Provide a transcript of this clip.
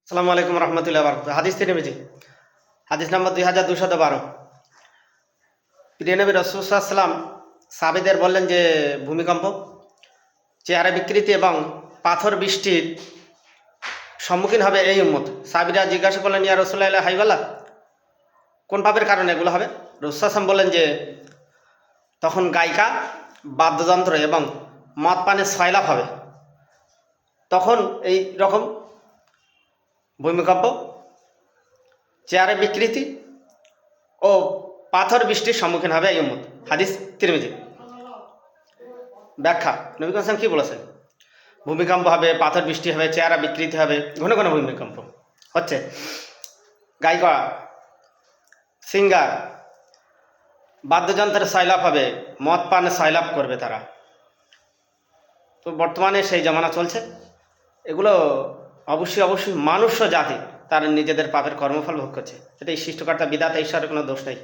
আসসালামু আলাইকুম রহমতুল্লাহ বারকাতুহু। হাদিস তিরমিজি হাদিস নম্বর 2212। প্রিয় নবী রাসূল সাল্লাল্লাহু আলাইহি ওয়াসাল্লাম সাহাবীদের বললেন যে ভূমিকম্প, চেহারা বিকৃতি এবং পাথর বৃষ্টির সম্মুখীন হবে এই উম্মত। সাহাবীরা জিজ্ঞাসা করলেন, ইয়া রাসূলুল্লাহ, হাইওয়াল্লাহ, কোন পাপের কারণে এগুলো হবে? রাসূল সাল্লাল্লাহু আলাইহি ওয়াসাল্লাম বললেন যে তখন গায়িকা, বাদ্যযন্ত্র এবং মদ পানের সয়লাভ হবে। তখন এই রকম ভূমিকম্প, চেয়ারে বিকৃতি ও পাথর বৃষ্টির সম্মুখীন হবে এই উম্মত। হাদিস তিরমিজি। ব্যাখ্যা: নবী করিম সাল্লাল্লাহু আলাইহি ওয়াসাল্লাম কি বলেছেন? ভূমিকম্প হবে, পাথর বৃষ্টি হবে, চেহারা বিকৃতি হবে, ঘন ঘন ভূমিকম্প হচ্ছে। গায়িকা, সিঙ্গার, বাদ্যযন্ত্রের সয়লাভ হবে, মদ পানে সয়লাভ করবে তারা। তো বর্তমানে সেই জামানা চলছে। এগুলো অবশ্যই মানুষ্য জাতি তার নিজেদের পাপের কর্মফল ভোগ করছে। এটা এই সৃষ্টিকর্তা বিধাতা ঈশ্বরের কোনো দোষ নেই।